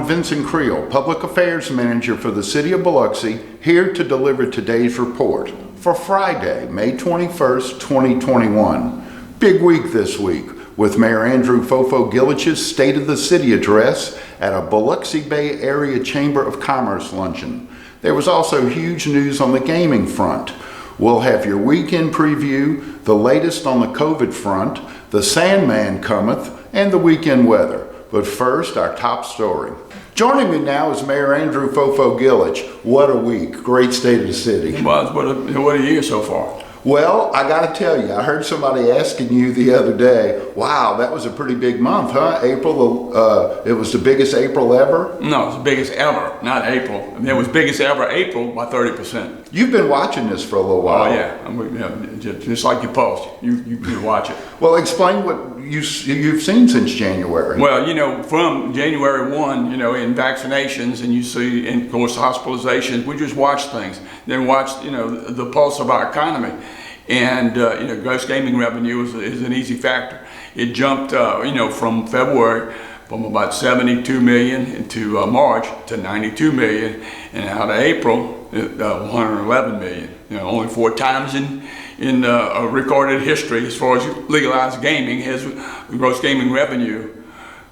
Vincent Creel, Public Affairs Manager for the City of Biloxi, here to deliver today's report for Friday, May 21st, 2021. Big week this week with Mayor Andrew Fofo Gillich's State of the City address at a Biloxi Bay Area Chamber of Commerce luncheon. There was also huge news on the gaming front. We'll have your weekend preview, the latest on the COVID front, the Sandman cometh, and the weekend weather. But first, our top story. Joining me now is Mayor Andrew Fofo Gillich. What a week. Great state of the city. Well, what a year so far. Well, I got to tell you, I heard somebody asking you the other day, wow, that was a pretty big month, huh? April, it was the biggest April ever? No, it's the biggest ever, not April. I mean, it was biggest ever April by 30%. You've been watching this for a little while. Oh, yeah. Just like you post, you watch it. Well, explain what you've seen since January. Well, from January 1, in vaccinations, and you see, and of course, hospitalizations, we just watch things. Then watch, the pulse of our economy. And, gross gaming revenue is an easy factor. It jumped, from February from about 72 million into March to 92 million, and out of April, 111 million. Only 4 times in recorded history as far as legalized gaming has gross gaming revenue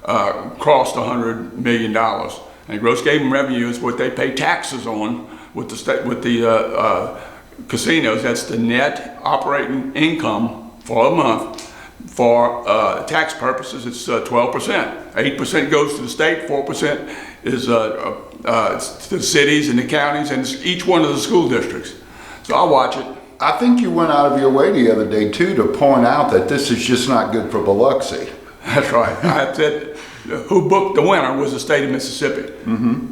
crossed $100 million. And gross gaming revenue is what they pay taxes on with the casinos. That's the net operating income for a month. For tax purposes, it's 12%. 8% goes to the state, 4% is to the cities and the counties and each one of the school districts. So I watch it. I think you went out of your way the other day too to point out that this is just not good for Biloxi. That's right. I said who booked the winner was the state of Mississippi. Mm-hmm.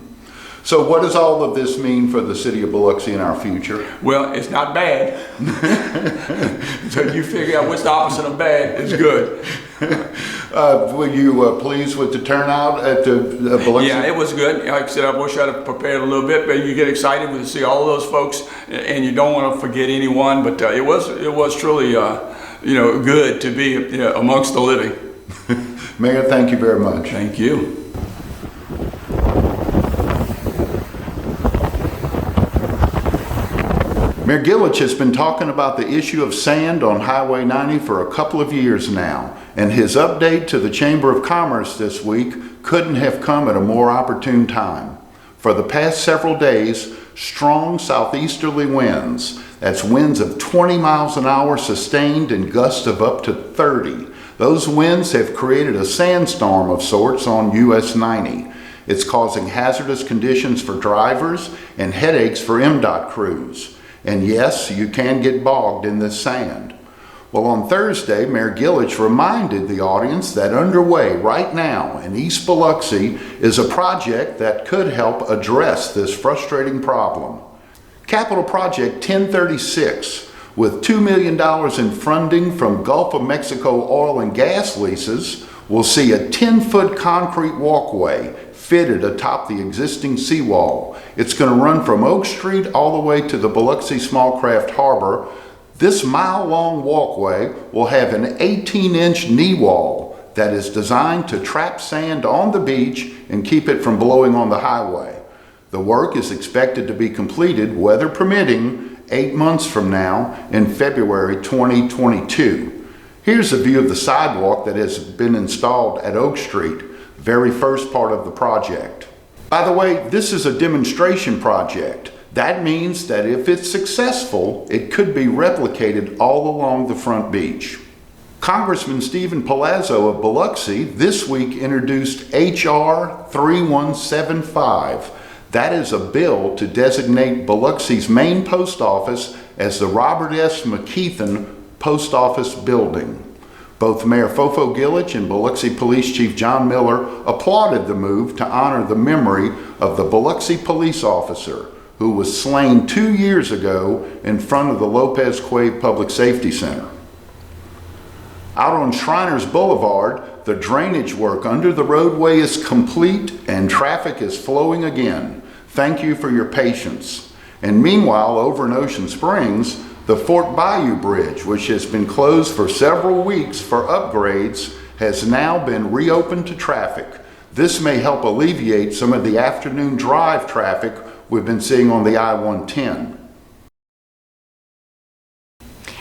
So what does all of this mean for the city of Biloxi in our future? Well, it's not bad. So you figure out what's the opposite of bad is good. Were you pleased with the turnout at the Biloxi? Yeah, it was good. Like I said, I wish I'd have prepared a little bit, but you get excited to see all those folks, and you don't want to forget anyone. But it was truly, good to be amongst the living. Mayor, thank you very much. Thank you. Mayor Gillich has been talking about the issue of sand on Highway 90 for a couple of years now, and his update to the Chamber of Commerce this week couldn't have come at a more opportune time. For the past several days, strong southeasterly winds, that's winds of 20 miles an hour sustained and gusts of up to 30. Those winds have created a sandstorm of sorts on US 90. It's causing hazardous conditions for drivers and headaches for MDOT crews. And yes, you can get bogged in this sand. Well, on Thursday, Mayor Gillich reminded the audience that underway right now in East Biloxi is a project that could help address this frustrating problem. Capital Project 1036, with $2 million in funding from Gulf of Mexico oil and gas leases, will see a 10-foot concrete walkway fitted atop the existing seawall. It's going to run from Oak Street all the way to the Biloxi Small Craft Harbor. This mile-long walkway will have an 18-inch knee wall that is designed to trap sand on the beach and keep it from blowing on the highway. The work is expected to be completed, weather permitting, 8 months from now in February 2022. Here's a view of the sidewalk that has been installed at Oak Street, very first part of the project. By the way, this is a demonstration project. That means that if it's successful, it could be replicated all along the front beach. Congressman Stephen Palazzo of Biloxi this week introduced H.R. 3175. That is a bill to designate Biloxi's main post office as the Robert S. McKeithen Post Office Building. Both Mayor Fofo Gillich and Biloxi Police Chief John Miller applauded the move to honor the memory of the Biloxi police officer who was slain 2 years ago in front of the Lopez Quave Public Safety Center. Out on Shriners Boulevard, the drainage work under the roadway is complete and traffic is flowing again. Thank you for your patience. And meanwhile, over in Ocean Springs, the Fort Bayou Bridge, which has been closed for several weeks for upgrades, has now been reopened to traffic. This may help alleviate some of the afternoon drive traffic we've been seeing on the I-110.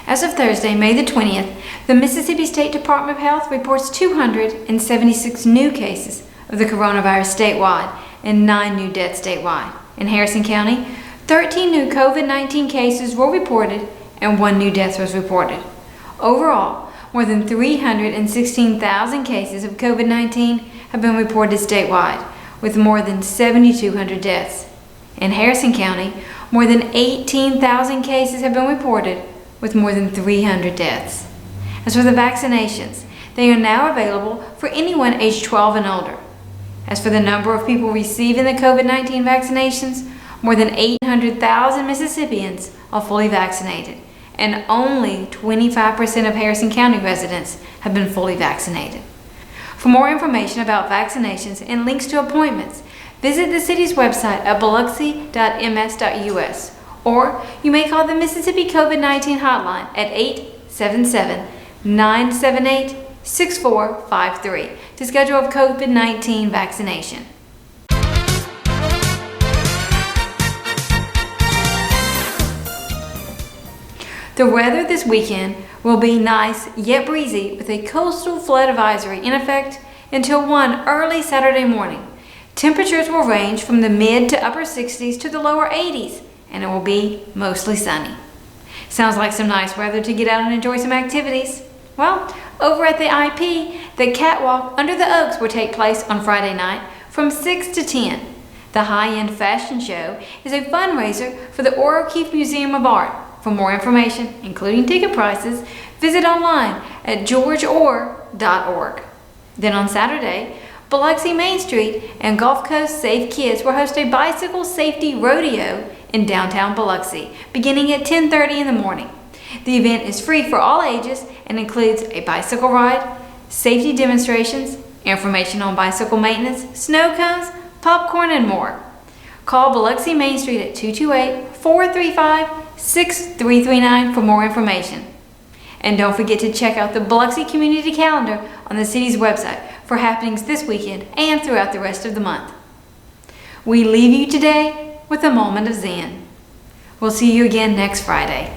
As of Thursday, May the 20th, the Mississippi State Department of Health reports 276 new cases of the coronavirus statewide and 9 new deaths statewide. In Harrison County, 13 new COVID-19 cases were reported and 1 new death was reported. Overall, more than 316,000 cases of COVID-19 have been reported statewide, with more than 7,200 deaths. In Harrison County, more than 18,000 cases have been reported, with more than 300 deaths. As for the vaccinations, they are now available for anyone aged 12 and older. As for the number of people receiving the COVID-19 vaccinations, more than 800,000 Mississippians are fully vaccinated, and only 25% of Harrison County residents have been fully vaccinated. For more information about vaccinations and links to appointments, visit the city's website at biloxi.ms.us, or you may call the Mississippi COVID-19 hotline at 877-978-6453 to schedule a COVID-19 vaccination. The weather this weekend will be nice yet breezy, with a coastal flood advisory in effect until 1 early Saturday morning. Temperatures will range from the mid to upper 60s to the lower 80s, and it will be mostly sunny. Sounds like some nice weather to get out and enjoy some activities. Well, over at the IP, the catwalk under the oaks will take place on Friday night from 6 to 10. The high-end fashion show is a fundraiser for the O'Keeffe Museum of Art. For more information, including ticket prices, visit online at georgeorr.org. Then on Saturday, Biloxi Main Street and Gulf Coast Safe Kids will host a bicycle safety rodeo in downtown Biloxi, beginning at 10:30 in the morning. The event is free for all ages and includes a bicycle ride, safety demonstrations, information on bicycle maintenance, snow cones, popcorn, and more. Call Biloxi Main Street at 228-435-6339 for more information. And don't forget to check out the Biloxi Community Calendar on the city's website for happenings this weekend and throughout the rest of the month. We leave you today with a moment of Zen. We'll see you again next Friday.